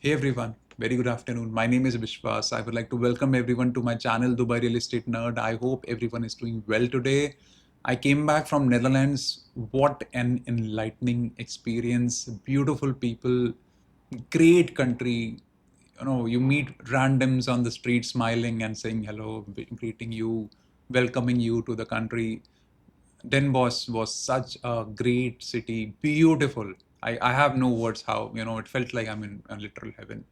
Hey everyone, very good afternoon. My name is Viswaas. I would like to welcome everyone to my channel, Dubai Real Estate Nerd. I hope everyone is doing well today. I came back from Netherlands. What an enlightening experience. Beautiful people, great country. You meet randoms on the street smiling and saying hello, greeting you, welcoming you to the country. Den Bosch was such a great city, beautiful. I have no words how, it felt like I'm in a literal heaven.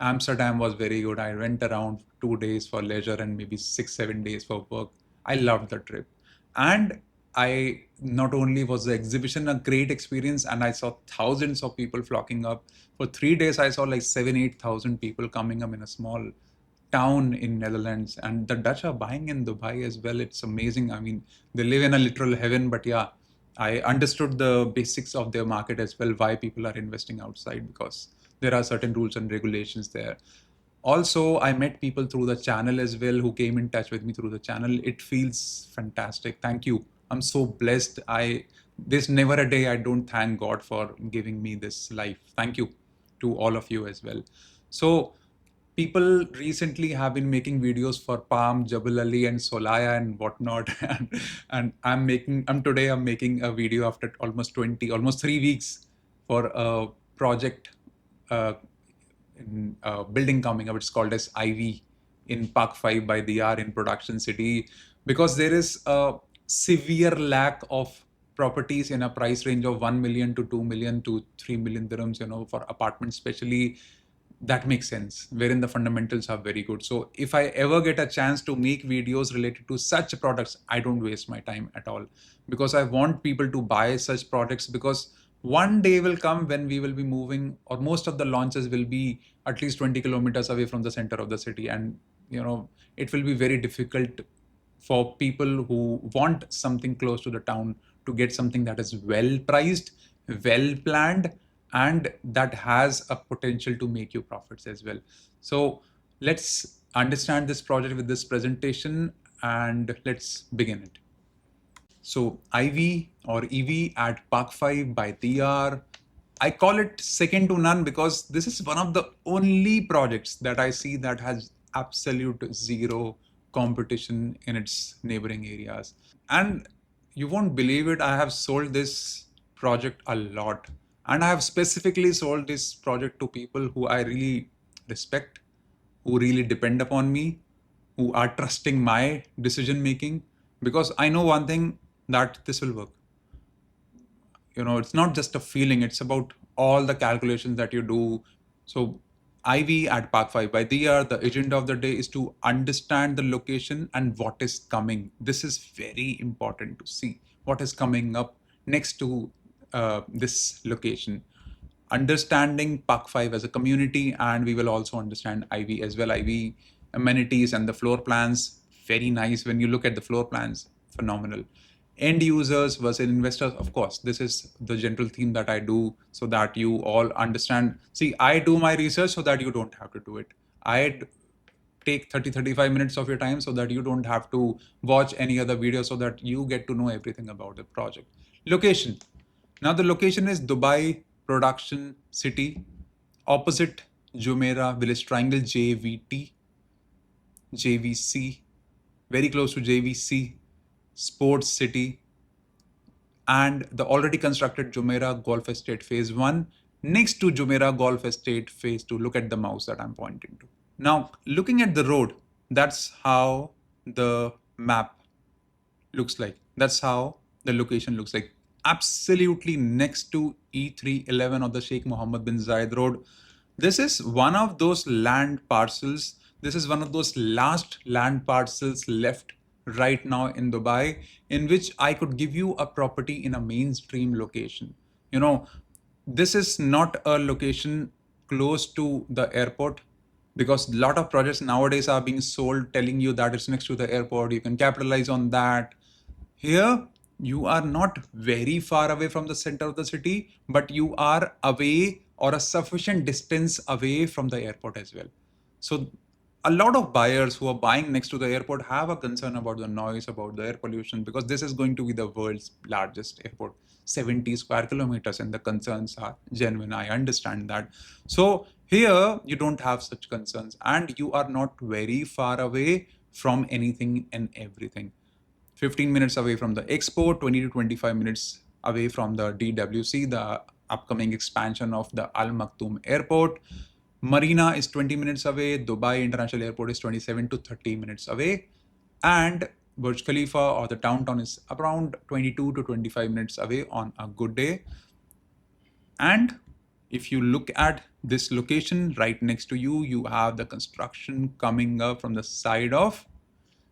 Amsterdam was very good. I went around 2 days for leisure and maybe 6, 7 days for work. I loved the trip. And I not only was the exhibition a great experience, and I saw thousands of people flocking up. For 3 days, I saw like 7, 8,000 people coming up in a small town in Netherlands, and the Dutch are buying in Dubai as well. It's amazing. I mean, they live in a literal heaven, but yeah, I understood the basics of their market as well, why people are investing outside, because there are certain rules and regulations there. Also, I met people through the channel as well who came in touch with me through the channel. It feels fantastic. Thank you. I'm so blessed. There's never a day I don't thank God for giving me this life. Thank you to all of you as well. So people recently have been making videos for Palm, Jabal Ali, and Solaya and whatnot. And I'm making a video after almost 3 weeks for a project uh, in building coming up. It's called as IV in Park 5 by Deyaar in Production City, because there is a severe lack of properties in a price range of 1 million to 2 million to 3 million dirhams, for apartments, especially. That makes sense, wherein the fundamentals are very good. So if I ever get a chance to make videos related to such products, I don't waste my time at all, because I want people to buy such products, because one day will come when we will be moving, or most of the launches will be at least 20 kilometers away from the center of the city. And, it will be very difficult for people who want something close to the town to get something that is well priced, well planned, and that has a potential to make you profits as well. So let's understand this project with this presentation, and let's begin it. So IV or EV at Park 5 by TR. I call it second to none because this is one of the only projects that I see that has absolute zero competition in its neighboring areas. And you won't believe it, I have sold this project a lot. And I have specifically sold this project to people who I really respect, who really depend upon me, who are trusting my decision making, because I know one thing, that this will work. It's not just a feeling, it's about all the calculations that you do. So IV at Park 5 by Deyaar, the agenda of the day is to understand the location and what is coming. This is very important to see what is coming up next to this location. Understanding Park 5 as a community, and we will also understand IV as well. IV amenities and the floor plans, very nice. When you look at the floor plans, phenomenal. End users versus investors, of course, this is the general theme that I do, so that you all understand. See, I do my research so that you don't have to do it. I take 30-35 minutes of your time so that you don't have to watch any other video, so that you get to know everything about the project. Location. Now the location is Dubai Production City, opposite Jumeirah Village Triangle, JVC, very close to JVC, Sports City, and the already constructed Jumeirah Golf Estate Phase 1 next to Jumeirah Golf Estate Phase 2. Look at the mouse that I'm pointing to. Now, looking at the road, that's how the map looks like. That's how the location looks like. Absolutely next to E311 of the Sheikh Mohammed bin Zayed Road. This is one of those land parcels. This is one of those last land parcels left right now in Dubai, in which I could give you a property in a mainstream location. This is not a location close to the airport, because a lot of projects nowadays are being sold telling you that it's next to the airport, you can capitalize on that. Here, you are not very far away from the center of the city, but you are away, or a sufficient distance away from the airport as well. So a lot of buyers who are buying next to the airport have a concern about the noise, about the air pollution, because this is going to be the world's largest airport, 70 square kilometers, and the concerns are genuine. I understand that. So here you don't have such concerns, and you are not very far away from anything and everything. 15 minutes away from the expo, 20 to 25 minutes away from the DWC, the upcoming expansion of the Al Maktoum Airport. Marina is 20 minutes away. Dubai International Airport is 27 to 30 minutes away. And Burj Khalifa or the downtown is around 22 to 25 minutes away on a good day. And if you look at this location right next to you, you have the construction coming up from the side of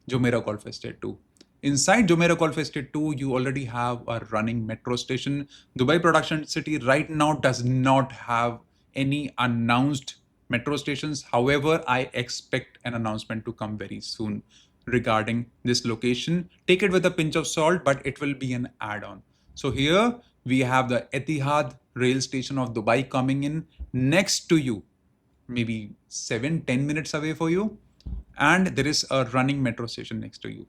Jumeirah Golf Estate 2. Inside Jumeirah Golf Estate 2, you already have a running metro station. Dubai Production City right now does not have any announced metro stations. However, I expect an announcement to come very soon regarding this location. Take it with a pinch of salt, but it will be an add-on. So here we have the Etihad rail station of Dubai coming in next to you, maybe 7-10 minutes away for you, and there is a running metro station next to you.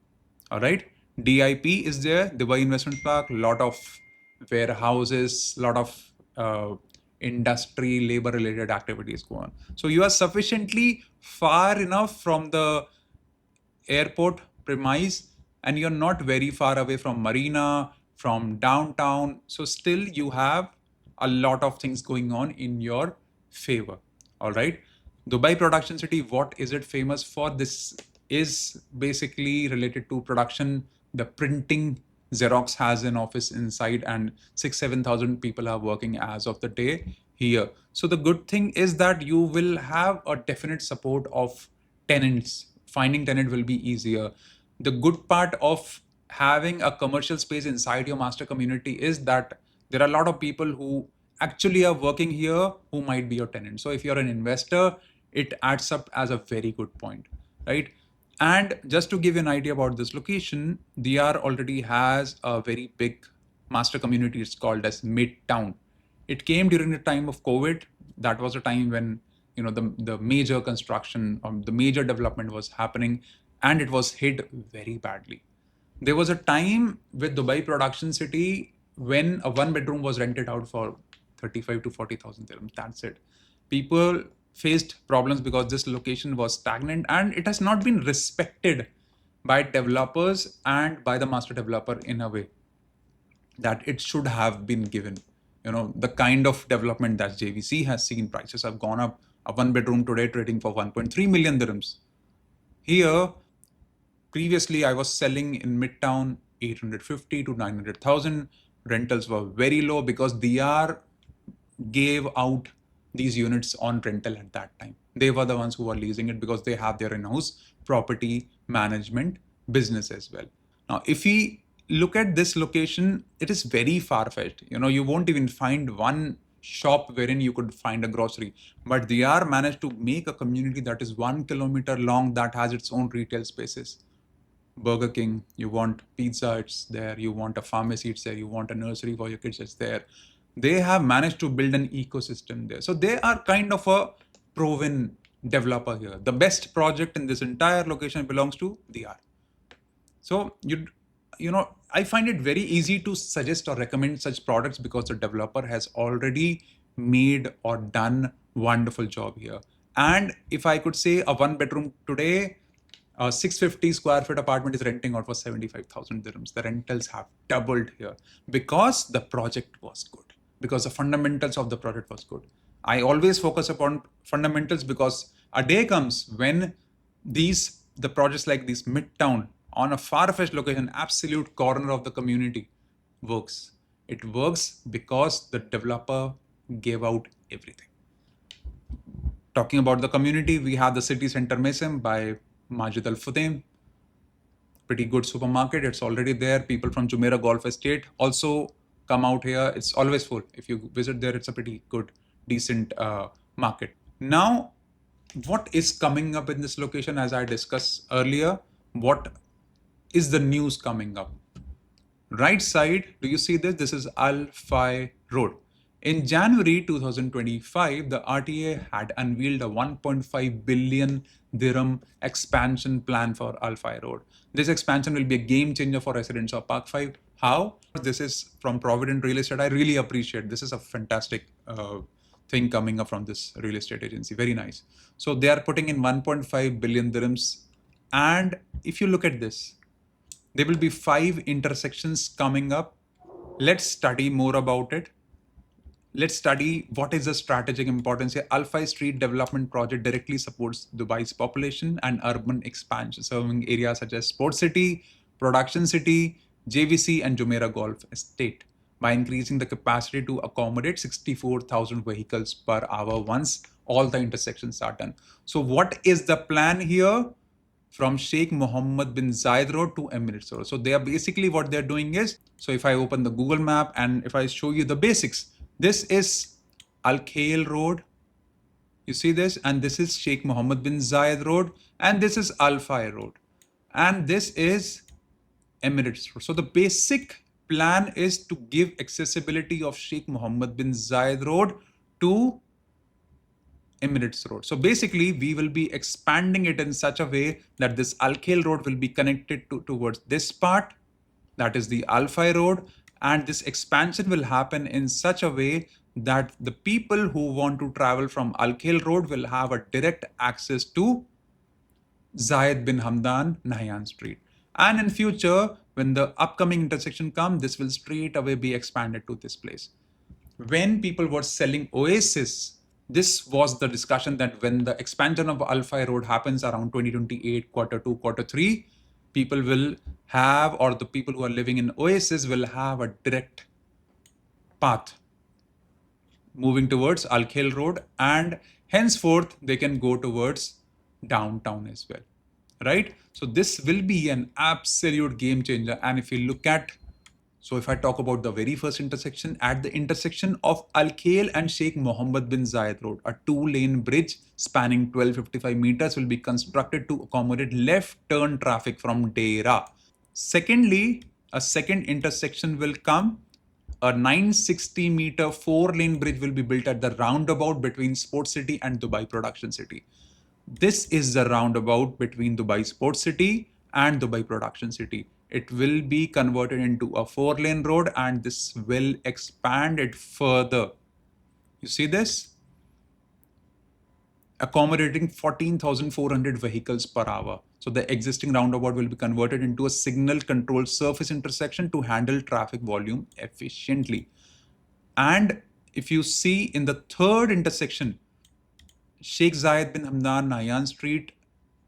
All right, DIP is there, Dubai Investment Park, lot of warehouses, lot of industry, labor related activities go on. So you are sufficiently far enough from the airport premise, and you're not very far away from Marina, from downtown. So still you have a lot of things going on in your favor. All right. Dubai Production City, what is it famous for? This is basically related to production. The printing, Xerox has an office inside, and 6,000-7,000 people are working as of the day here. So the good thing is that you will have a definite support of tenants. Finding tenant will be easier. The good part of having a commercial space inside your master community is that there are a lot of people who actually are working here who might be your tenant. So if you're an investor, it adds up as a very good point, right? And just to give you an idea about this location, Deyaar already has a very big master community. It's called as Midtown. It came during the time of COVID. That was a time when the major construction, the major development was happening, and it was hit very badly. There was a time with Dubai Production City when a one bedroom was rented out for 35 to 40,000 dirhams. That's it. People faced problems because this location was stagnant, and it has not been respected by developers and by the master developer in a way that it should have been given. The kind of development that JVC has seen, prices have gone up. A one bedroom today trading for 1.3 million dirhams. Here, previously I was selling in Midtown 850 to 900,000. Rentals were very low because Deyaar gave out these units on rental at that time. They were the ones who were leasing it because they have their in-house property management business as well. Now, if we look at this location, it is very far-fetched. You won't even find one shop wherein you could find a grocery. But Deyaar managed to make a community that is 1 kilometer long that has its own retail spaces. Burger King, you want pizza, it's there. You want a pharmacy, it's there. You want a nursery for your kids, it's there. They have managed to build an ecosystem there. So they are kind of a proven developer here. The best project in this entire location belongs to Deyaar. So I find it very easy to suggest or recommend such products because the developer has already made or done wonderful job here. And if I could say, a one bedroom today, a 650 square feet apartment is renting out for 75,000 dirhams. The rentals have doubled here because the project was good, because the fundamentals of the project was good. I always focus upon fundamentals because a day comes when the projects like this Midtown on a far-fetched location, absolute corner of the community works. It works because the developer gave out everything. Talking about the community, we have the City Center Mesem by Majid Al Fudaim. Pretty good supermarket. It's already there. People from Jumeirah Golf Estate also come out here. It's always full. If you visit there, it's a pretty good, decent market. Now, what is coming up in this location? As I discussed earlier, what is the news coming up? Right side, do you see this? This is Al Fai Road. In January 2025, the RTA had unveiled a 1.5 billion dirham expansion plan for Al Fai Road. This expansion will be a game changer for residents of Park 5. How? This is from Provident Real Estate. I really appreciate this. Is a fantastic thing coming up from this real estate agency. Very nice. So they are putting in 1.5 billion dirhams. And if you look at this, there will be 5 intersections coming up. Let's study more about it. Let's study what is the strategic importance here. Al Fai Street Development Project directly supports Dubai's population and urban expansion, serving areas such as Sports City, Production City, JVC, and Jumeirah Golf Estate by increasing the capacity to accommodate 64,000 vehicles per hour once all the intersections are done. So what is the plan here? From Sheikh Mohammed bin Zayed Road to Emirates Road. So they are basically what they're doing is, so if I open the Google map and if I show you the basics, this is Al Khail Road. You see this? And this is Sheikh Mohammed bin Zayed Road. And this is Al Fai Road. And this is Emirates Road. So the basic plan is to give accessibility of Sheikh Mohammed bin Zayed Road to Emirates Road. So basically, we will be expanding it in such a way that this Al Khail Road will be connected towards this part, that is the Al Fai Road. And this expansion will happen in such a way that the people who want to travel from Al Khail Road will have a direct access to Zayed bin Hamdan Nahyan Street. And in future, when the upcoming intersection comes, this will straight away be expanded to this place. When people were selling Oasis, this was the discussion that when the expansion of Al Fai Road happens around 2028, quarter 2, quarter 3, people will have, or the people who are living in Oasis will have a direct path moving towards Al Khail Road, and henceforth they can go towards downtown as well, right? So this will be an absolute game changer. And if you look at, so if I talk about the very first intersection, at the intersection of Al Khail and Sheikh Mohammed bin Zayed Road, a 2-lane bridge spanning 1255 meters will be constructed to accommodate left turn traffic from Deyaar. Secondly, a second intersection will come. A 960 meter 4-lane bridge will be built at the roundabout between Sports City and Dubai Production City. This is the roundabout between Dubai Sports City and Dubai Production City. It will be converted into a 4-lane road, and this will expand it further. You see this? Accommodating 14,400 vehicles per hour. So the existing roundabout will be converted into a signal controlled surface intersection to handle traffic volume efficiently. And if you see in the third intersection, Sheikh Zayed bin Hamdan Nahyan Street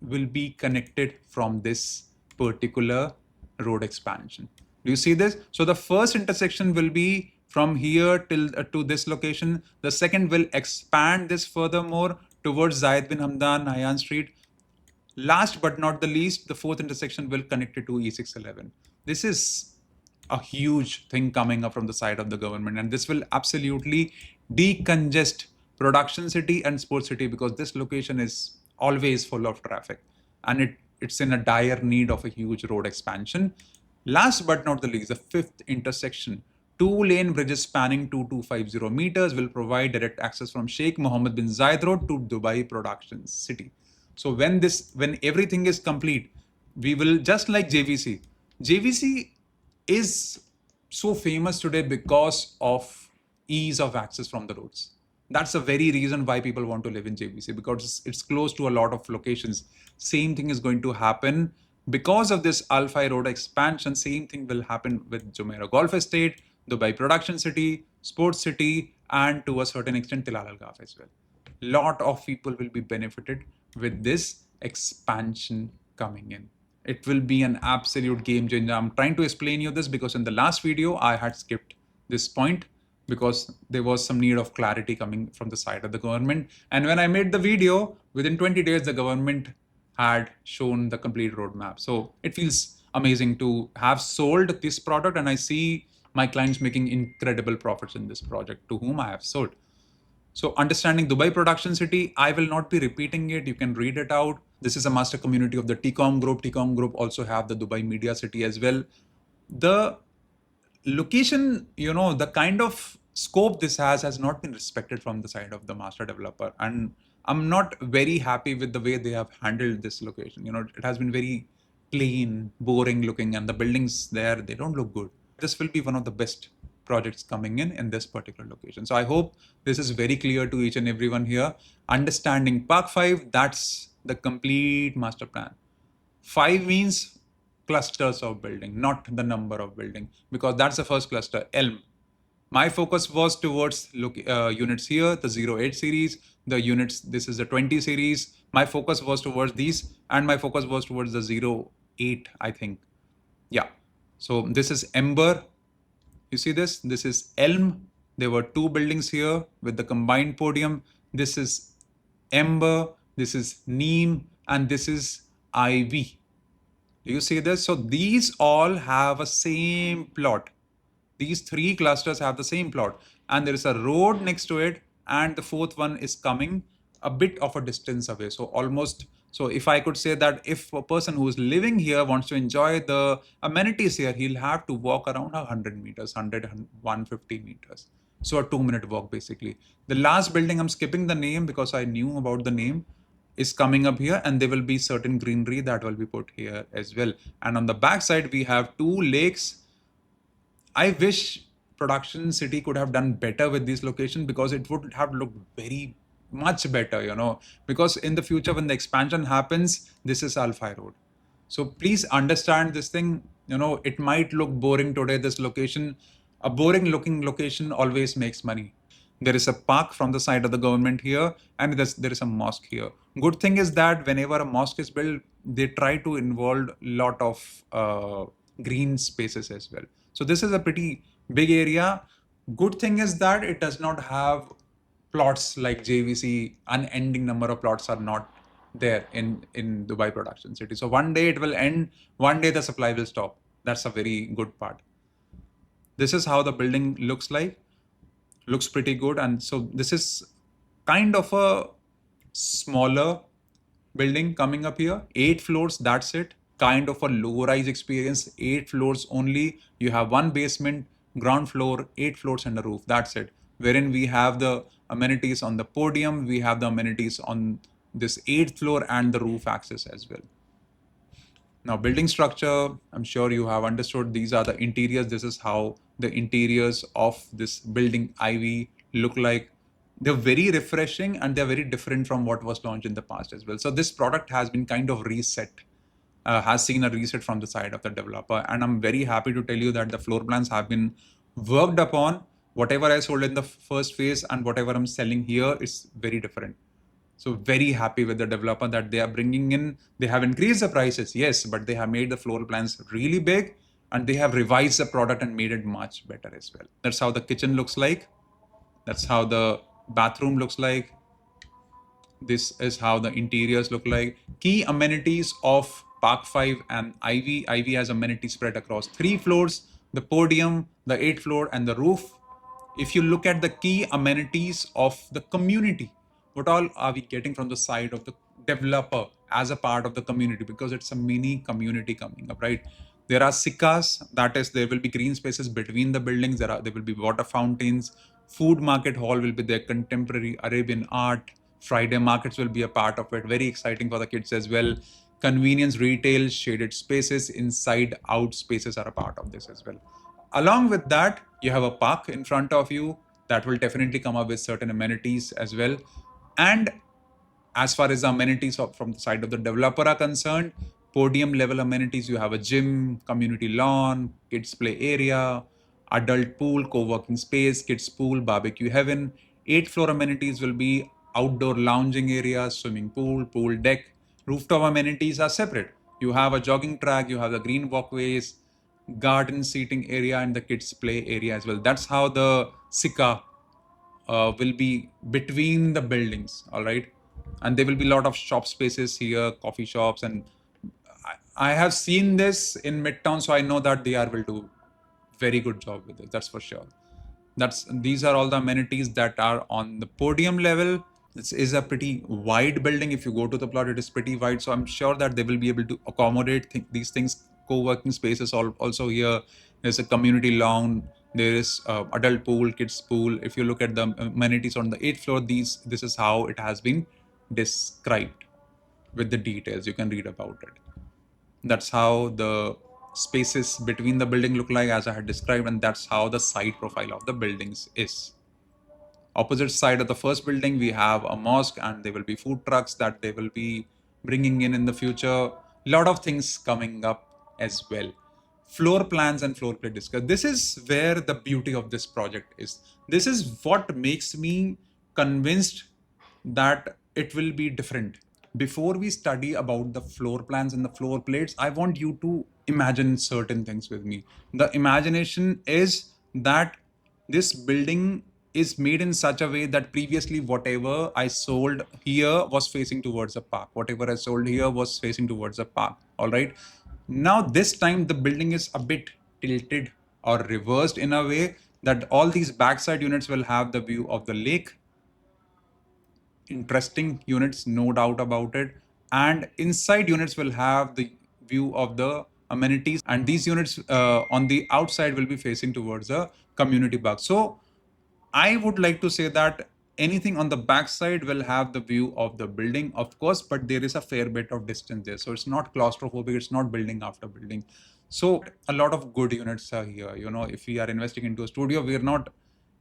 will be connected from this particular road expansion. Do you see this? So the first intersection will be from here till to this location. The second will expand this furthermore towards Zayed bin Hamdan Nahyan Street. Last but not the least, the fourth intersection will connect it to E611. This is a huge thing coming up from the side of the government, and this will absolutely decongest Production City and Sports City, because this location is always full of traffic and it's in a dire need of a huge road expansion. Last but not the least, the fifth intersection, 2-lane bridges spanning 2250 meters will provide direct access from Sheikh Mohammed bin Zayed Road to Dubai Production City. So when everything is complete, we will, just like JVC. JVC is so famous today because of ease of access from the roads. That's the very reason why people want to live in JVC, because it's close to a lot of locations. Same thing is going to happen because of this Al Fai Road expansion. Same thing will happen with Jumeirah Golf Estate, Dubai Production City, Sports City, and to a certain extent Tilal Al Ghaf as well. Lot of people will be benefited with this expansion coming in. It will be an absolute game changer. I'm trying to explain you this because in the last video I had skipped this point because there was some need of clarity coming from the side of the government. And when I made the video, within 20 days, the government had shown the complete roadmap. So it feels amazing to have sold this product, and I see my clients making incredible profits in this project to whom I have sold. So understanding Dubai Production City, I will not be repeating it. You can read it out. This is a master community of the TCOM group. TCOM group also have the Dubai Media City as well. The location, the kind of scope this has not been respected from the side of the master developer, and I'm not very happy with the way they have handled this location. It has been very clean, boring looking, and the buildings there, they don't look good. This will be one of the best projects coming in this particular location. So I hope this is very clear to each and everyone here. Understanding Park 5, that's the complete master plan. 5 means clusters of building, not the number of building, because that's the first cluster, Elm. My focus was towards units here, the 08 series, the units, this is the 20 series. My focus was towards these, and my focus was towards the 08, I think. Yeah. So this is Ember. You see this? This is Elm. There were 2 buildings here with the combined podium. This is Ember, this is Neem, and this is Ivy. Do you see this? So these all have a same plot. These 3 clusters have the same plot, and there is a road next to it, and the 4th one is coming a bit of a distance away. So almost, so if I could say that if a person who is living here wants to enjoy the amenities here, he'll have to walk around 100 meters, 150 meters. So a 2-minute walk basically. The last building, I'm skipping the name because I knew about the name, is coming up here, and there will be certain greenery that will be put here as well. And on the back side, we have 2 lakes. I wish Production City could have done better with this location, because it would have looked very much better, because in the future when the expansion happens, this is Alpha Road. So please understand this thing, it might look boring today, this location. A boring looking location always makes money. There is a park from the side of the government here, and there is a mosque here. Good thing is that whenever a mosque is built, they try to involve a lot of green spaces as well. So this is a pretty big area. Good thing is that it does not have plots like JVC. Unending number of plots are not there in Dubai Production City. So one day it will end, one day the supply will stop. That's a very good part. This is how the building looks like. Looks pretty good. And so this is kind of a smaller building coming up here. 8 floors, that's it. Kind of a low-rise experience. 8 floors only. You have 1 basement, ground floor, 8 floors and a roof. That's it. Wherein we have the amenities on the podium. We have the amenities on this 8th floor and the roof access as well. Now, building structure, I'm sure you have understood. These are the interiors. This is how the interiors of this building Ivy look like. They're very refreshing, and they're very different from what was launched in the past as well. So this product has been kind of reset, has seen a reset from the side of the developer. And I'm very happy to tell you that the floor plans have been worked upon. Whatever I sold in the first phase and whatever I'm selling here is very different. So very happy with the developer that they are bringing in. They have increased the prices, yes, but they have made the floor plans really big, and they have revised the product and made it much better as well. That's how the kitchen looks like. That's how the bathroom looks like. This is how the interiors look like. Key amenities of Park 5 and Ivy. Ivy has amenities spread across 3 floors, the podium, the 8th floor, and the roof. If you look at the key amenities of the community, what all are we getting from the side of the developer as a part of the community? Because it's a mini community coming up, right? There are sikas, that is, there will be green spaces between the buildings. There will be water fountains. Food market hall will be there. Contemporary Arabian art. Friday markets will be a part of it. Very exciting for the kids as well. Convenience retail, shaded spaces, inside out spaces are a part of this as well. Along with that, you have a park in front of you that will definitely come up with certain amenities as well. And as far as the amenities from the side of the developer are concerned, podium level amenities, you have a gym, community lawn, kids play area, adult pool, co-working space, kids pool, barbecue heaven. 8th floor amenities will be outdoor lounging area, swimming pool, pool deck. Rooftop amenities are separate. You have a jogging track, you have the green walkways, garden seating area, and the kids play area as well. That's how the Sika will be between the buildings, all right? And there will be a lot of shop spaces here, coffee shops, and I have seen this in Midtown, so I know that Deyaar will do very good job with it, that's for sure. These are all the amenities that are on the podium level. This is a pretty wide building. If you go to the plot, it is pretty wide, so I'm sure that they will be able to accommodate these things. Co-working spaces also here. There's a community lawn, There is adult pool, kids pool. If you look at the amenities on the 8th floor, this is how it has been described with the details. You can read about it. That's how the spaces between the building look like, as I had described, and that's how the side profile of the buildings is. Opposite side of the first building, we have a mosque, and there will be food trucks that they will be bringing in the future. Lot of things coming up as well. Floor plans and floor plan discuss. This is where the beauty of this project is. This is what makes me convinced that it will be different. Before we study about the floor plans and the floor plates, I want you to imagine certain things with me. The imagination is that this building is made in such a way that previously whatever I sold here was facing towards a park. Whatever I sold here was facing towards a park. All right. Now this time the building is a bit tilted or reversed in a way that all these backside units will have the view of the lake. Interesting units, no doubt about it. And inside units will have the view of the amenities, and these units on the outside will be facing towards a community park. So I would like to say that anything on the backside will have the view of the building, of course, but there is a fair bit of distance there. So it's not claustrophobic, it's not building after building. So a lot of good units are here. You know, if we are investing into a studio, we are not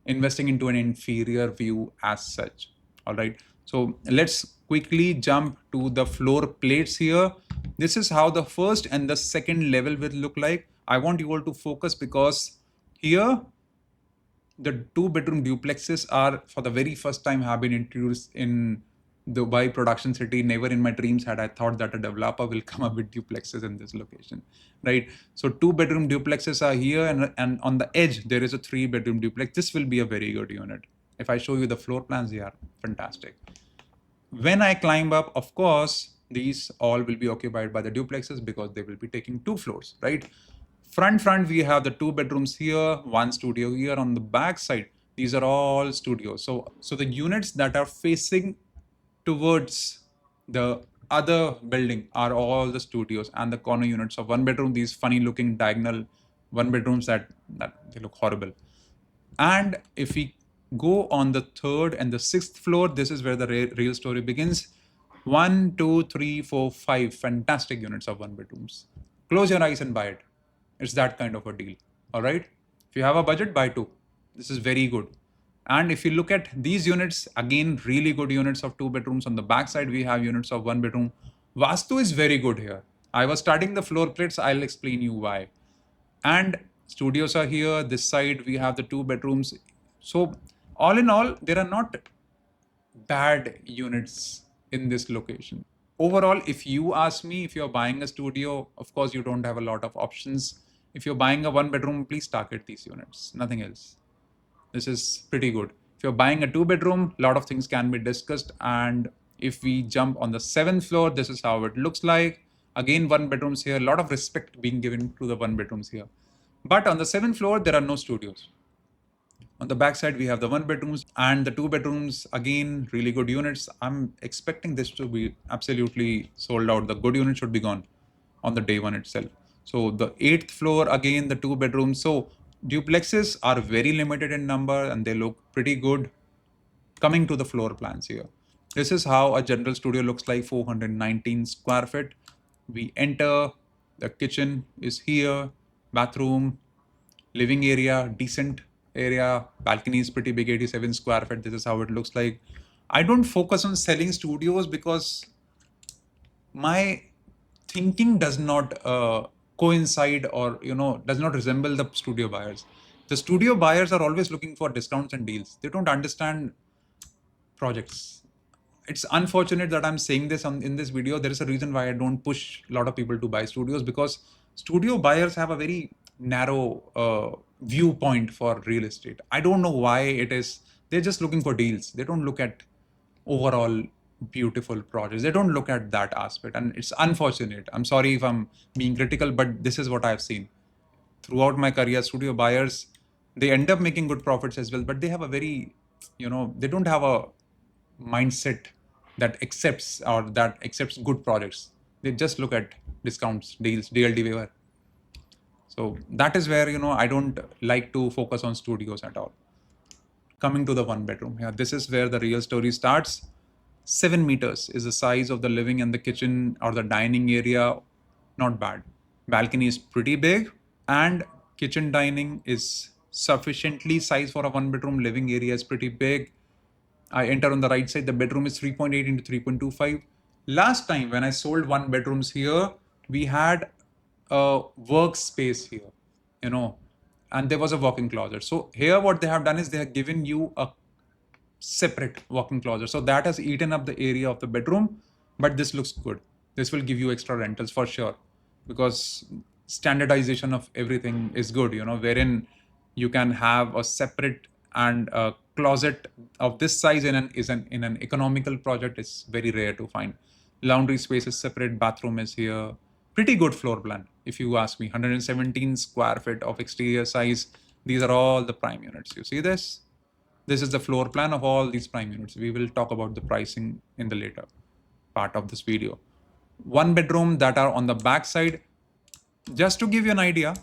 investing into an inferior view as such. All right. So let's quickly jump to the floor plates here. This is how the first and the second level will look like. I want you all to focus because here the 2-bedroom duplexes are for the very first time have been introduced in Dubai production city. Never in my dreams had I thought that a developer will come up with duplexes in this location, right? So 2-bedroom duplexes are here, and on the edge there is a 3-bedroom duplex. This will be a very good unit. If I show you the floor plans, they are fantastic. When I climb up, of course, these all will be occupied by the duplexes because they will be taking 2 floors, right? Front, we have the 2 bedrooms here, 1 studio here. On the back side, these are all studios. So the units that are facing towards the other building are all the studios, and the corner units of 1 bedroom, these funny looking diagonal 1 bedrooms that they look horrible. And if we go on the 3rd and the 6th floor, this is where the real story begins. 1, 2, 3, 4, 5 fantastic units of 1 bedrooms. Close your eyes and buy it. It's that kind of a deal. All right. If you have a budget, buy 2. This is very good. And if you look at these units, again, really good units of 2 bedrooms. On the back side, we have units of 1 bedroom. Vastu is very good here. I was starting the floor plates. I'll explain you why. And studios are here. This side, we have the 2 bedrooms. So all in all, there are not bad units in this location. Overall, if you ask me, if you're buying a studio, of course, you don't have a lot of options. If you're buying a 1 bedroom, please target these units, nothing else. This is pretty good. If you're buying a 2 bedroom, a lot of things can be discussed. And if we jump on the 7th floor, this is how it looks like. Again, 1 bedrooms here, a lot of respect being given to the 1 bedrooms here. But on the 7th floor, there are no studios. On the back side, we have the 1 bedrooms and the 2 bedrooms. Again, really good units. I'm expecting this to be absolutely sold out. The good unit should be gone on the day 1 itself. So the 8th floor, again, the 2 bedrooms. So duplexes are very limited in number and they look pretty good. Coming to the floor plans here. This is how a general studio looks like, 419 square feet. We enter, the kitchen is here, bathroom, living area, decent area, balcony is pretty big, 87 square feet. This is how it looks like. I don't focus on selling studios because my thinking does not coincide or does not resemble the studio buyers. The studio buyers are always looking for discounts and deals. They don't understand projects. It's unfortunate that I'm saying this in this video. There is a reason why I don't push a lot of people to buy studios, because studio buyers have a very narrow viewpoint for real estate. I don't know why it is. They're just looking for deals. They don't look at overall beautiful projects. They don't look at that aspect, and it's unfortunate. I'm sorry if I'm being critical, but this is what I've seen throughout my career. Studio buyers, they end up making good profits as well, but they have a very, they don't have a mindset that accepts good projects. They just look at discounts, deals, DLD waiver. So that is where, I don't like to focus on studios at all. Coming to the one bedroom here, this is where the real story starts. 7 meters is the size of the living and the kitchen or the dining area. Not bad. Balcony is pretty big, and kitchen dining is sufficiently size for a one bedroom. Living area is pretty big. I enter on the right side. The bedroom is 3.8 into 3.25. Last time when I sold one bedrooms here, we had a workspace here, and there was a walk-in closet. So here what they have done is they have given you a separate walk-in closet. So that has eaten up the area of the bedroom, but this looks good. This will give you extra rentals for sure, because standardization of everything is good, wherein you can have a separate and a closet of this size in an economical project is very rare to find. Laundry space is separate, bathroom is here. Pretty good floor plan, if you ask me. 117 square feet of exterior size. These are all the prime units. You see this? This is the floor plan of all these prime units. We will talk about the pricing in the later part of this video. One bedroom that are on the back side. Just to give you an idea,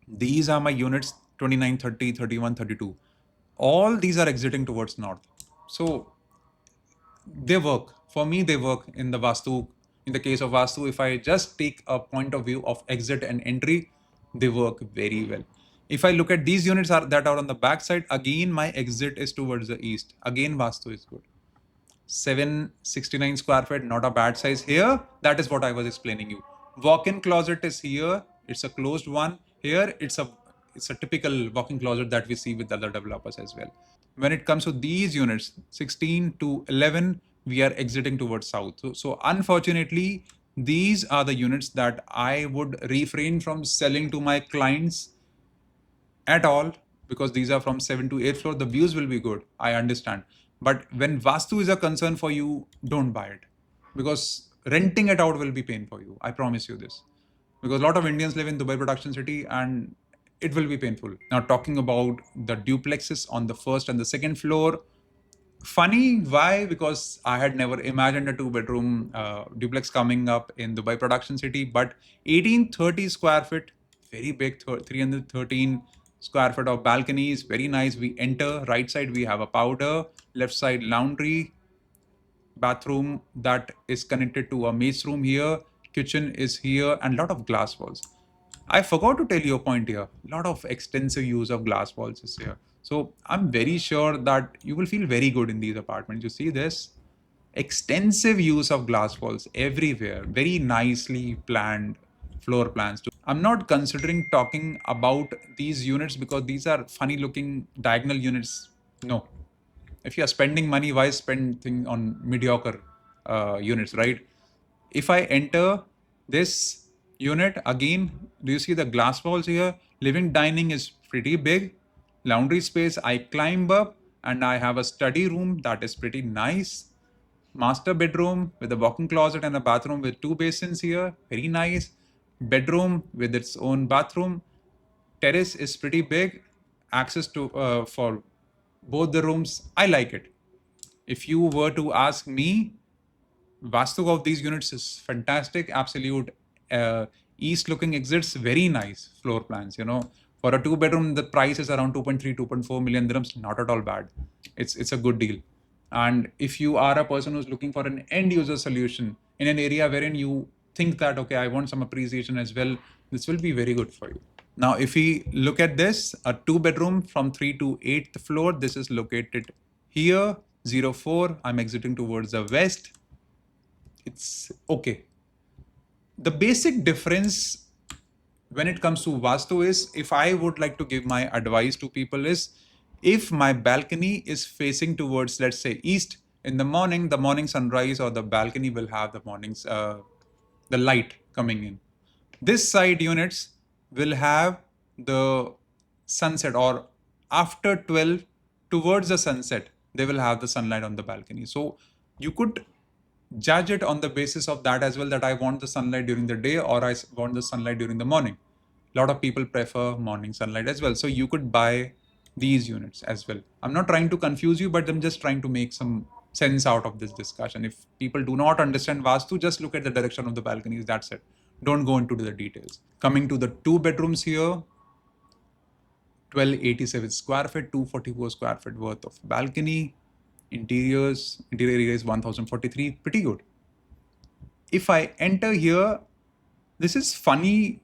these are my units 29, 30, 31, 32. All these are exiting towards north. So they work. For me, they work in the Vastu. In the case of Vastu, if I just take a point of view of exit and entry, they work very well. If I look at these units that are on the back side, again, my exit is towards the east. Again, Vastu is good. 769 square feet, not a bad size here. That is what I was explaining you. Walk-in closet is here. It's a closed one. Here, it's a typical walk-in closet that we see with other developers as well. When it comes to these units, 16 to 11, we are exiting towards south. So unfortunately, these are the units that I would refrain from selling to my clients at all, because these are from 7 to 8th floor. The views will be good, I understand. But when Vastu is a concern for you, don't buy it, because renting it out will be pain for you. I promise you this. Because a lot of Indians live in Dubai Production City and it will be painful. Now, talking about the duplexes on the first and the second floor. Funny, why? Because I had never imagined a two-bedroom duplex coming up in Dubai Production City, but 1830 square feet, very big, 313 square feet of balconies, very nice. We enter, right side we have a powder, left side laundry, bathroom that is connected to a maid's room here, kitchen is here, and a lot of glass walls. I forgot to tell you a point here. A lot of extensive use of glass walls is here. So I'm very sure that you will feel very good in these apartments. You see this? Extensive use of glass walls everywhere. Very nicely planned floor plans. I'm not considering talking about these units because these are funny looking diagonal units. No. If you are spending money, why spend things on mediocre units, right? If I enter this unit again, do you see the glass walls here? Living dining is pretty big. Laundry space, I climb up and I have a study room that is pretty nice. Master bedroom with a walk-in closet and a bathroom with 2 basins here, very nice. Bedroom with its own bathroom. Terrace is pretty big. Access to for both the rooms. I like it. If you were to ask me, Vastu of these units is fantastic. Absolute east looking exits, very nice floor plans. For a 2-bedroom, the price is around 2.3, 2.4 million dirhams. Not at all bad. It's a good deal. And if you are a person who's looking for an end user solution in an area wherein you think that, okay, I want some appreciation as well, this will be very good for you. Now, if we look at this, a 2-bedroom from 3 to 8th floor, this is located here, 04. I'm exiting towards the west. It's okay. The basic difference when it comes to Vastu is, if I would like to give my advice to people is, if my balcony is facing towards, let's say, east, in the morning sunrise or the balcony will have the morning's, the light coming in. This side units will have the sunset, or after 12 towards the sunset, they will have the sunlight on the balcony. So you could judge it on the basis of that as well, that I want the sunlight during the day or I want the sunlight during the morning. A lot of people prefer morning sunlight as well. So you could buy these units as well. I'm not trying to confuse you, but I'm just trying to make some sense out of this discussion. If people do not understand Vastu, just look at the direction of the balconies. That's it. Don't go into the details. Coming to the 2 bedrooms here, 1287 square feet, 244 square feet worth of balcony. Interior area is 1043, pretty good. If I enter here, this is funny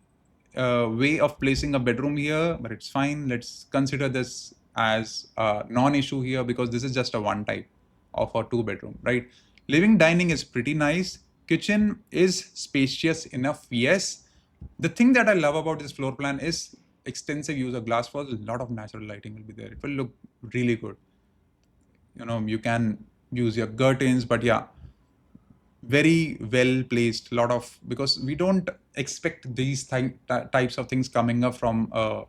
way of placing a bedroom here, but it's fine. Let's consider this as a non-issue here because this is just a one type of a 2 bedroom, right? Living dining is pretty nice. Kitchen is spacious enough, yes. The thing that I love about this floor plan is extensive use of glass walls. A lot of natural lighting will be there. It will look really good. You can use your curtains, but yeah, very well placed. Because we don't expect these types of things coming up from a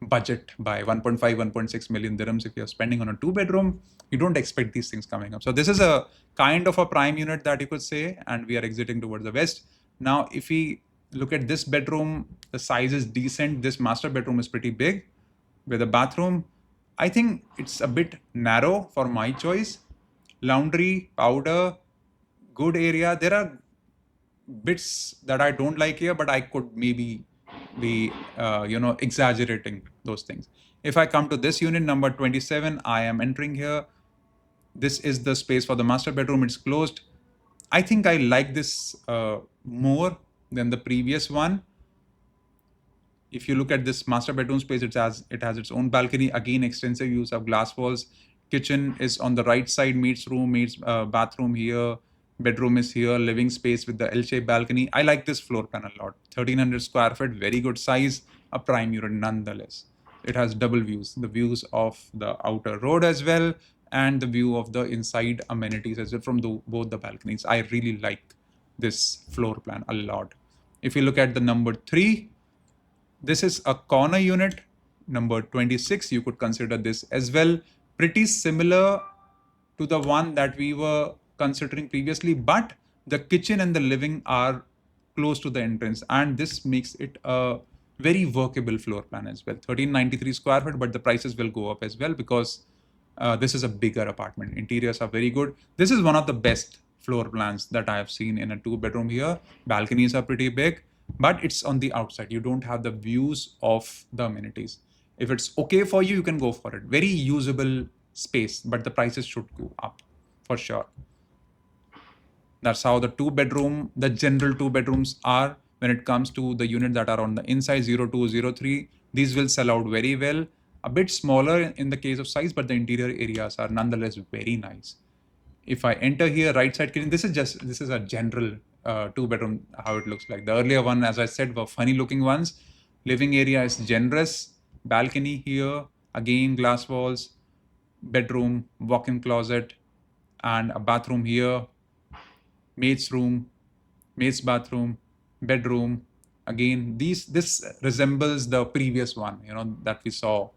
budget by 1.5 1.6 million dirhams. If you're spending on a 2 bedroom, you don't expect these things coming up. So this is a kind of a prime unit that you could say, and we are exiting towards the west. Now if we look at this bedroom, the size is decent. This master bedroom is pretty big with a bathroom. I think it's a bit narrow for my choice. Laundry, powder, good area. There are bits that I don't like here, but I could maybe be, exaggerating those things. If I come to this unit number 27, I am entering here. This is the space for the master bedroom. It's closed. I think I like this more than the previous one. If you look at this master bedroom space, it has its own balcony. Again, extensive use of glass walls. Kitchen is on the right side, meets bathroom here. Bedroom is here, living space with the L-shaped balcony. I like this floor plan a lot. 1300 square feet, very good size, a prime unit nonetheless. It has double views, the views of the outer road as well, and the view of the inside amenities as well from both the balconies. I really like this floor plan a lot. If you look at the number 3, this is a corner unit, number 26. You could consider this as well. Pretty similar to the one that we were considering previously, but the kitchen and the living are close to the entrance, and this makes it a very workable floor plan as well. 1393 square feet, but the prices will go up as well because this is a bigger apartment. Interiors are very good. This is one of the best floor plans that I have seen in a 2 bedroom here. Balconies are pretty big, but it's on the outside. You don't have the views of the amenities. If it's okay for you, you can go for it. Very usable space, but the prices should go up for sure. That's how the general 2 bedrooms are when it comes to the unit that are on the inside, 02, 03. These will sell out very well. A bit smaller in the case of size, but the interior areas are nonetheless very nice. If I enter here, right side kitchen, this is a general 2 bedroom, how it looks like. The earlier one, as I said, were funny looking ones. Living area is generous. Balcony here, again, glass walls, bedroom, walk-in closet, and a bathroom here, maid's room, maid's bathroom, bedroom. Again, this resembles the previous one, that we saw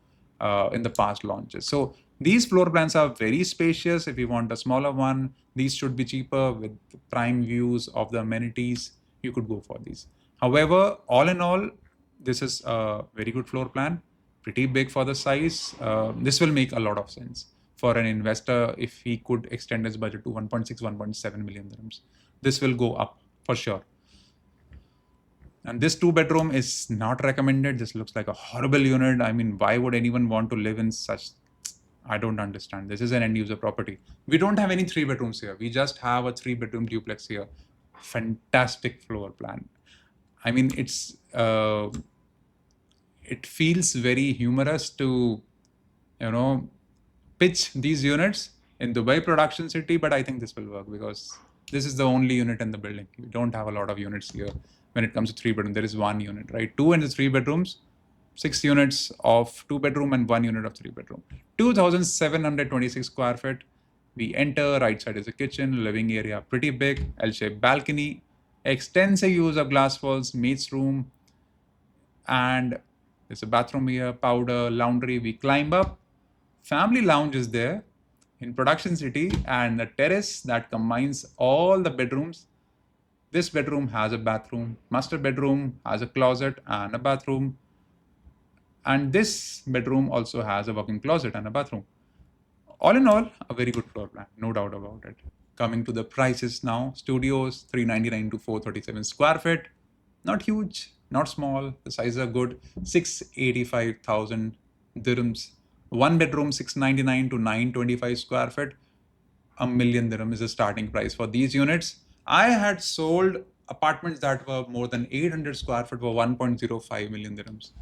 in the past launches. So these floor plans are very spacious. If you want a smaller one, these should be cheaper with prime views of the amenities. You could go for these. However, all in all, this is a very good floor plan, pretty big for the size. This will make a lot of sense for an investor if he could extend his budget to 1.6, 1.7 million dirhams. This will go up for sure. And this 2 bedroom is not recommended. This looks like a horrible unit. I mean, why would anyone want to live in such? I don't understand. This is an end user property. We don't have any 3 bedrooms here. We just have a 3 bedroom duplex here. Fantastic floor plan. I mean, it feels very humorous to, pitch these units in Dubai Production City, but I think this will work because this is the only unit in the building. You don't have a lot of units here when it comes to 3 bedroom. There is one unit, right? 2 and the 3 bedrooms, 6 units of 2 bedroom and 1 unit of 3 bedroom. 2,726 square feet. We enter, right side is a kitchen, living area, pretty big, L-shaped balcony, extensive use of glass walls, maid's room, and there's a bathroom here, powder, laundry. We climb up. Family lounge is there in Production City, and a terrace that combines all the bedrooms. This bedroom has a bathroom. Master bedroom has a closet and a bathroom. And this bedroom also has a walk-in closet and a bathroom. All in all, a very good floor plan, no doubt about it. Coming to the prices now, studios 399 to 437 square feet. Not huge, not small. The sizes are good. 685,000 dirhams. One bedroom, 699 to 925 square feet. A million dirham is the starting price for these units. I had sold apartments that were more than 800 square feet for 1.05 million dirhams.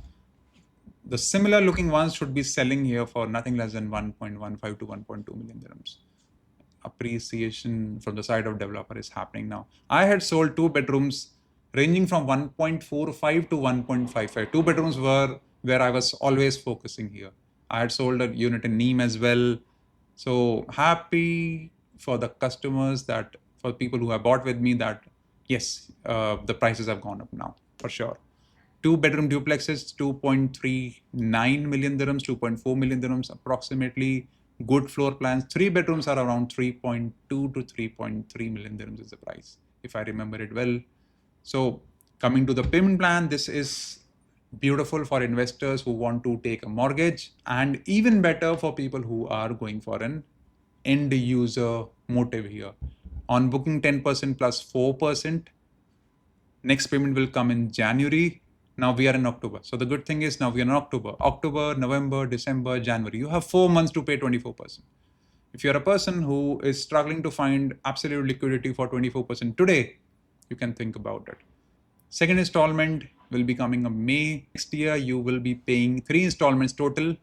The similar looking ones should be selling here for nothing less than 1.15 to 1.2 million dirhams. Appreciation from the side of developer is happening now. I had sold two bedrooms ranging from 1.45 to 1.55. Two bedrooms were where I was always focusing here. I had sold a unit in Neem as well. So happy for the customers, that for people who have bought with me, that yes, the prices have gone up now for sure. Two bedroom duplexes, 2.39 million dirhams, 2.4 million dirhams approximately. Good floor plans. Three bedrooms are around 3.2 to 3.3 million dirhams is the price, if I remember it well. So coming to the payment plan, this is beautiful for investors who want to take a mortgage, and even better for people who are going for an end user motive here. On booking 10% plus 4%. Next payment will come in January. Now we are in October. So the good thing is now we are in October. October, November, December, January. You have 4 months to pay 24%. If you're a person who is struggling to find absolute liquidity for 24% today, you can think about it. Second installment will be coming in May. Next year, you will be paying 3 installments total,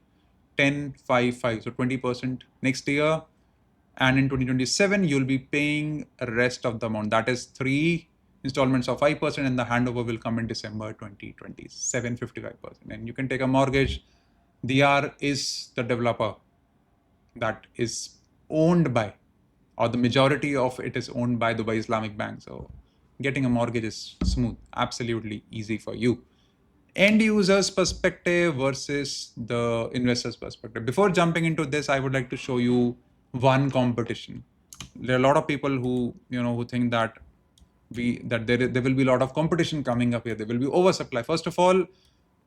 10, 5, 5. So 20% next year. And in 2027, you'll be paying the rest of the amount. That is 3 installments of 5%, and the handover will come in December 2027, 55%. And you can take a mortgage. Deyaar is the developer that is owned by, or the majority of it is owned by Dubai Islamic Bank. So getting a mortgage is smooth, absolutely easy for you. End user's perspective versus the investor's perspective. Before jumping into this, I would like to show you one competition. There are a lot of people who think that there will be a lot of competition coming up here. There will be oversupply. First of all,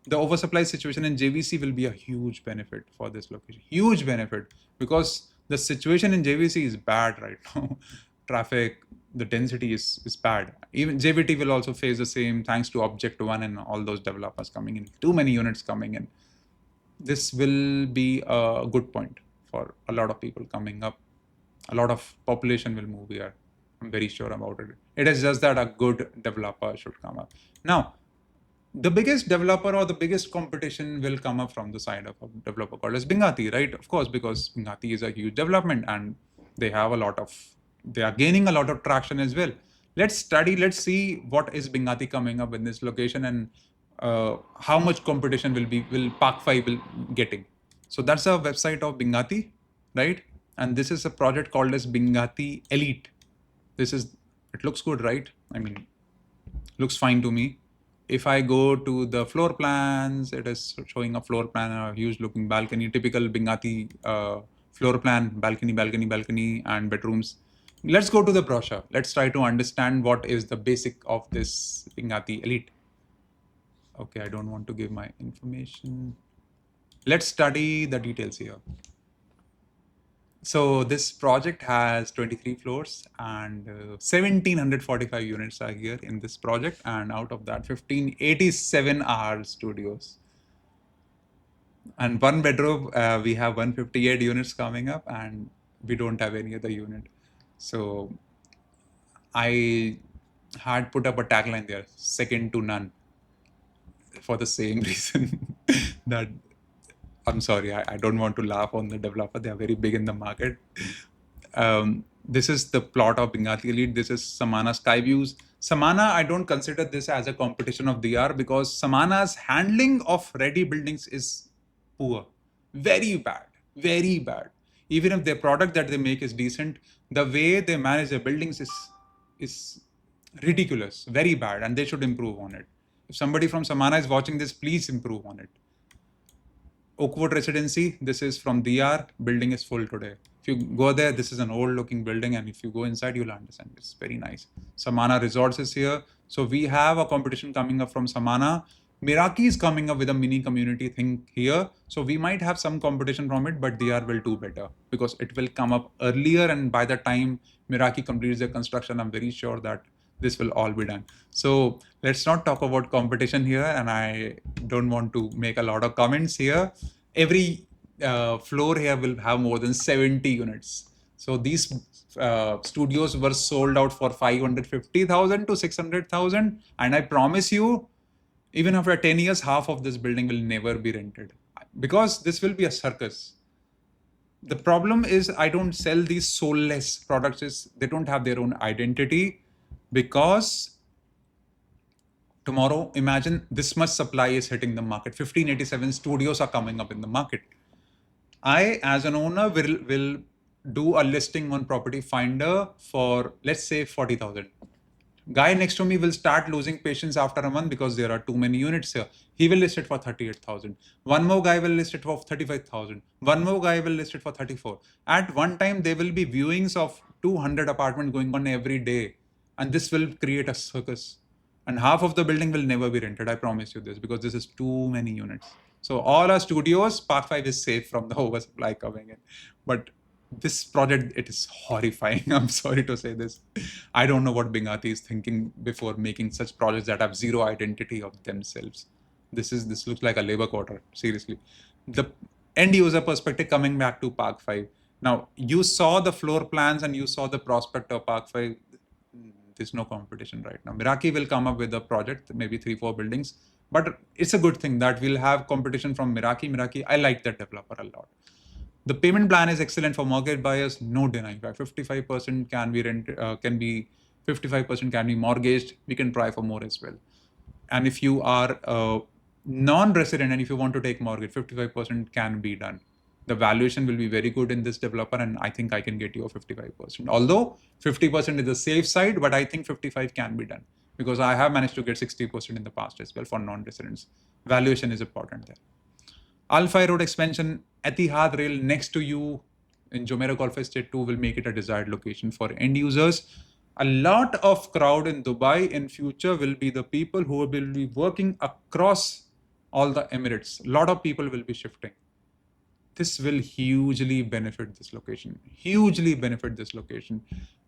the oversupply situation in JVC will be a huge benefit for this location. Huge benefit, because the situation in JVC is bad right now. Traffic, the density is bad. Even JVT will also face the same, thanks to Object One and all those developers coming in. Too many units coming in. This will be a good point for a lot of people coming up. A lot of population will move here. I'm very sure about it. It is just that a good developer should come up. Now, the biggest developer or the biggest competition will come up from the side of a developer called as Bingati, right? Of course, because Bingati is a huge development and they are gaining a lot of traction as well. Let's see what is Bingati coming up in this location, and how much competition will Park 5 will getting. So that's a website of Bingati, right? And this is a project called as Bingati Elite. It looks good, right? I mean, looks fine to me. If I go to the floor plans, it is showing a floor plan, a huge looking balcony, typical Bingati floor plan, balcony, and bedrooms. Let's go to the brochure. Let's try to understand what is the basic of this Bingati Elite. Okay, I don't want to give my information. Let's study the details here. So this project has 23 floors and 1745 units are here in this project, and out of that 1587 are studios. And one bedroom, we have 158 units coming up, and we don't have any other unit. So I had put up a tagline there, second to none, for the same reason that I'm sorry, I don't want to laugh on the developer. They are very big in the market. This is the plot of Bingati Elite. This is Samana Sky Views. Samana, I don't consider this as a competition of Deyaar, because Samana's handling of ready buildings is poor. Very bad. Very bad. Even if their product that they make is decent, the way they manage their buildings is ridiculous. Very bad. And they should improve on it. If somebody from Samana is watching this, please improve on it. Oakwood Residency, this is from Deyaar. Building is full today. If you go there, this is an old looking building, and if you go inside, you'll understand. It's very nice. Samana Resorts is here. So we have a competition coming up from Samana. Miraki is coming up with a mini community thing here. So we might have some competition from it, but Deyaar will do better because it will come up earlier. And by the time Miraki completes their construction, I'm very sure that this will all be done. So let's not talk about competition here, and I don't want to make a lot of comments here. Every floor here will have more than 70 units. So these studios were sold out for 550,000 to 600,000, and I promise you, even after 10 years, half of this building will never be rented because this will be a circus. The problem is I don't sell these soulless products. Is they don't have their own identity, because tomorrow, imagine this much supply is hitting the market. 1587 studios are coming up in the market. I, as an owner, will do a listing on Property Finder for, let's say, 40,000. Guy next to me will start losing patience after a month because there are too many units here. He will list it for 38,000. One more guy will list it for 35,000. One more guy will list it for 34. At one time, there will be viewings of 200 apartments going on every day. And this will create a circus. And half of the building will never be rented. I promise you this, because this is too many units. So all our studios, Park 5 is safe from the oversupply coming in. But this project, it is horrifying. I'm sorry to say this. I don't know what Bingati is thinking before making such projects that have zero identity of themselves. This looks like a labor quarter, seriously. The end user perspective, coming back to Park 5. Now, you saw the floor plans and you saw the prospect of Park 5. There's no competition right now. Meraki will come up with a project, maybe 3-4 buildings, but it's a good thing that we'll have competition from Meraki. I like that developer a lot. The payment plan is excellent for mortgage buyers, no denying that. 55% can be 55% can be mortgaged. We can try for more as well. And if you are non-resident and if you want to take mortgage, 55% can be done. The valuation will be very good in this developer, and I think I can get you a 55%. Although 50% is the safe side, but I think 55 can be done because I have managed to get 60% in the past as well for non-residents. Valuation is important there. Alpha Road expansion, Etihad Rail next to you in Jumeirah Golf Estate 2 will make it a desired location for end users. A lot of crowd in Dubai in future will be the people who will be working across all the Emirates. A lot of people will be shifting. This will hugely benefit this location.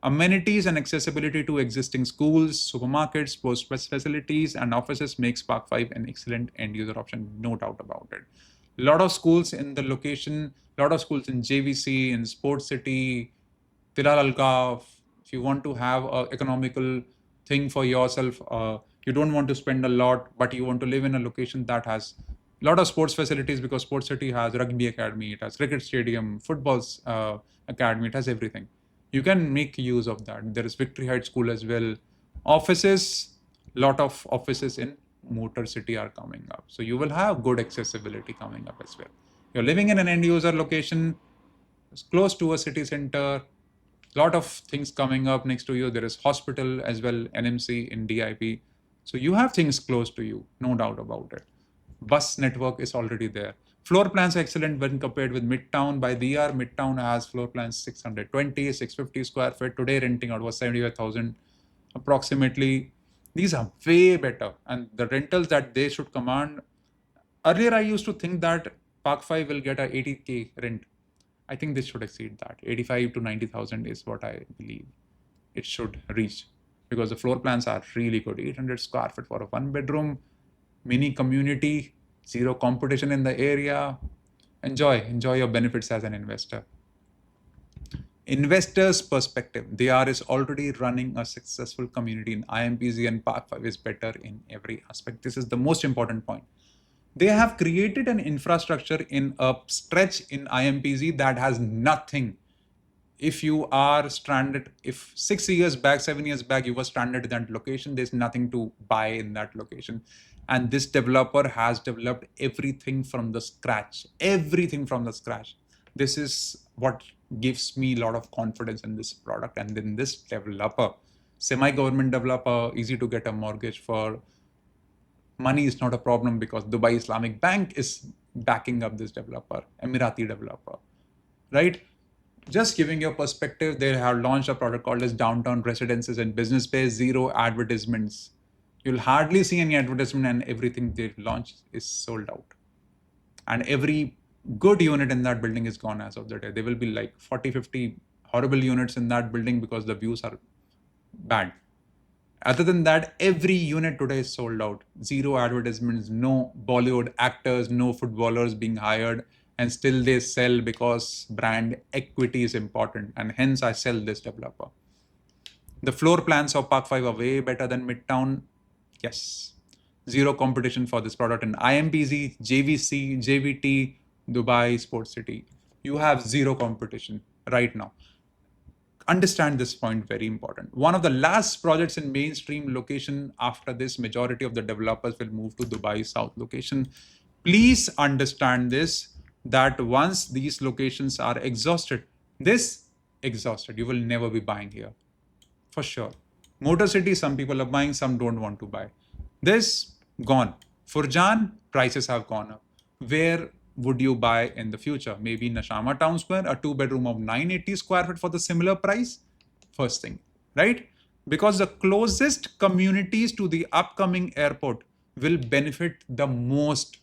Amenities and accessibility to existing schools, supermarkets, post facilities, and offices makes Park 5 an excellent end user option, no doubt about it. A lot of schools in the location, a lot of schools in JVC, in Sports City, Tilal Al-Kaf. If you want to have an economical thing for yourself, you don't want to spend a lot, but you want to live in a location that has a lot of sports facilities, because Sports City has rugby academy, it has cricket stadium, football academy, it has everything. You can make use of that. There is Victory Heights School as well. Offices, lot of offices in Motor City are coming up. So you will have good accessibility coming up as well. You're living in an end user location, it's close to a city center, lot of things coming up next to you. There is hospital as well, NMC in DIP. So you have things close to you, no doubt about it. Bus network is already there. Floor plans are excellent when compared with Midtown. By Deyaar, Midtown has floor plans 620, 650 square feet. Today renting out was 75,000 approximately. These are way better. And the rentals that they should command, earlier I used to think that Park 5 will get a 80K rent. I think this should exceed that. 85 to 90,000 is what I believe it should reach, because the floor plans are really good. 800 square feet for a 1-bedroom, mini community, zero competition in the area. Enjoy your benefits as an investor. Investors' perspective, Deyaar is already running a successful community in IMPZ, and Park 5 is better in every aspect. This is the most important point. They have created an infrastructure in a stretch in IMPZ that has nothing. If you are stranded, if 6 years back, 7 years back, you were stranded in that location, there's nothing to buy in that location. And this developer has developed everything from the scratch, This is what gives me a lot of confidence in this product and in this developer. Semi-government developer, easy to get a mortgage for. Money is not a problem because Dubai Islamic Bank is backing up this developer, Emirati developer, right? Just giving you a perspective, they have launched a product called as Downtown Residences and Business Space, zero advertisements. You'll hardly see any advertisement, and everything they've launched is sold out. And every good unit in that building is gone as of the day. There will be like 40, 50 horrible units in that building because the views are bad. Other than that, every unit today is sold out. Zero advertisements, no Bollywood actors, no footballers being hired, and still they sell because brand equity is important. And hence I sell this developer. The floor plans of Park 5 are way better than Midtown. Yes. Zero competition for this product in IMPZ, JVC, JVT, Dubai, Sports City. You have zero competition right now. Understand this point, very important. One of the last projects in mainstream location. After this, majority of the developers will move to Dubai South location. Please understand this, that once these locations are exhausted, you will never be buying here for sure. Motor City, some people are buying, some don't want to buy. This gone. Furjan, prices have gone up. Where would you buy in the future? Maybe in Nashama Town Square, a 2 bedroom of 980 square feet for the similar price? First thing, right? Because the closest communities to the upcoming airport will benefit the most.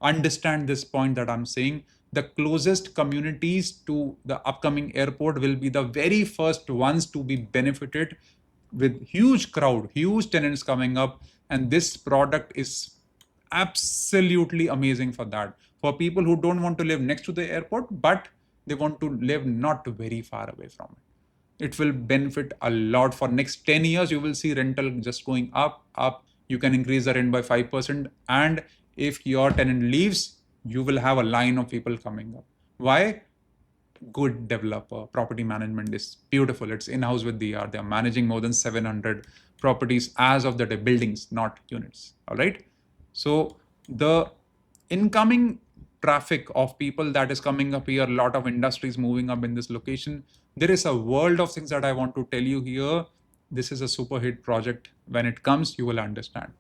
Understand this point that I'm saying. The closest communities to the upcoming airport will be the very first ones to be benefited, with huge crowd, huge tenants coming up. And this product is absolutely amazing for that. For people who don't want to live next to the airport, but they want to live not very far away from it. It will benefit a lot. For next 10 years, you will see rental just going up. You can increase the rent by 5%. And if your tenant leaves, you will have a line of people coming up. Why? Good developer. Property management is beautiful. It's in-house with Deyaar. They're managing more than 700 properties as of the day, buildings, not units. All right. So the incoming traffic of people that is coming up here, a lot of industries moving up in this location. There is a world of things that I want to tell you here. This is a super hit project. When it comes, you will understand.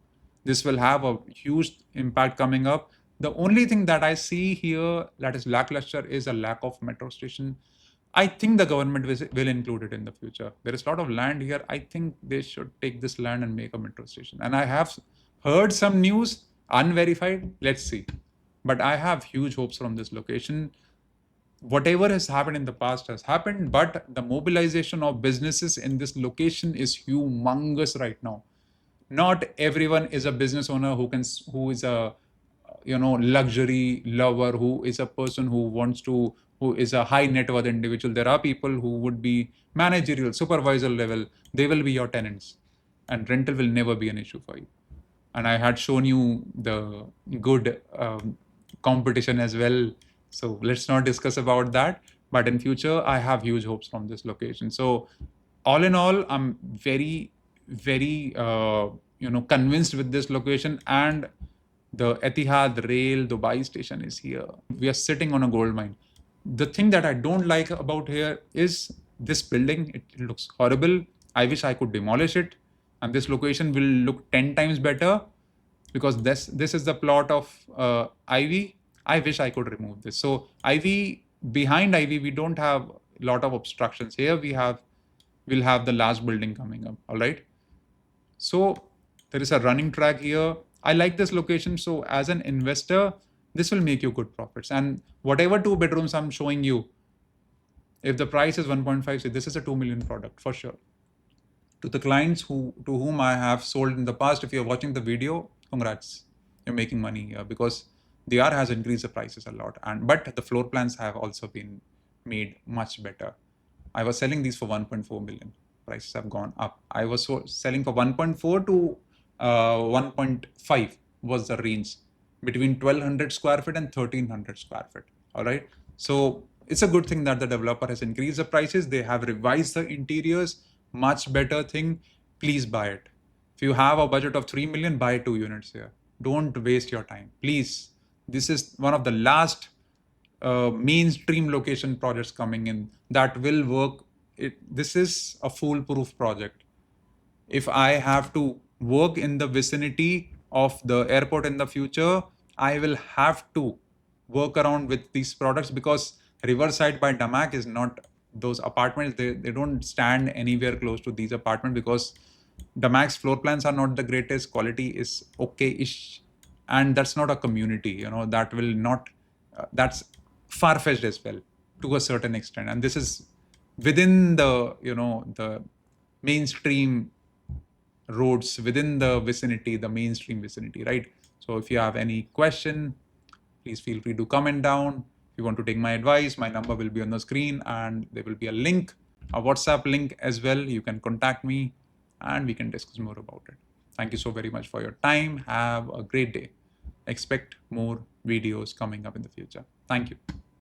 This will have a huge impact coming up. The only thing that I see here that is lackluster is a lack of metro station. I think the government will include it in the future. There is a lot of land here. I think they should take this land and make a metro station. And I have heard some news, unverified. Let's see. But I have huge hopes from this location. Whatever has happened in the past has happened, but the mobilization of businesses in this location is humongous right now. Not everyone is a business owner who is a luxury lover, who is a person who is a high net worth individual. There are people who would be managerial, supervisor level. They will be your tenants, and rental will never be an issue for you. And I had shown you the good competition as well. So let's not discuss about that. But in future, I have huge hopes from this location. So all in all, I'm very, very convinced with this location. And the Etihad Rail Dubai station is here. We are sitting on a gold mine. The thing that I don't like about here is this building. It looks horrible. I wish I could demolish it. And this location will look 10 times better, because this is the plot of Ivy. I wish I could remove this. So Ivy, behind Ivy, we don't have a lot of obstructions. Here we'll have the last building coming up. All right. So there is a running track here. I like this location. So as an investor, this will make you good profits. And whatever 2 bedrooms I'm showing you, if the price is 1.5, say this is a 2 million product for sure. To the clients to whom I have sold in the past, if you're watching the video, congrats, you're making money here, because Deyaar has increased the prices a lot. But the floor plans have also been made much better. I was selling these for 1.4 million. Prices have gone up. I was selling for 1.4 to 1.5 was the range, between 1200 square feet and 1300 square feet. All right. So it's a good thing that the developer has increased the prices. They have revised the interiors, much better thing. Please buy it. If you have a budget of 3 million, buy 2 units here. Don't waste your time, please. This is one of the last mainstream location projects coming in that will work. This is a foolproof project. If I have to work in the vicinity of the airport in the future, I will have to work around with these products, because Riverside by Damac is not those apartments. They don't stand anywhere close to these apartments, because Damac's floor plans are not the greatest. Quality is okay-ish. And that's not a community, that will not, that's far-fetched as well to a certain extent. And this is within the, the mainstream roads within the vicinity, the mainstream vicinity, right? So if you have any question, please feel free to comment down. If you want to take my advice, my number will be on the screen and there will be a link, a WhatsApp link as well. You can contact me and we can discuss more about it. Thank you so very much for your time. Have a great day. Expect more videos coming up in the future. Thank you.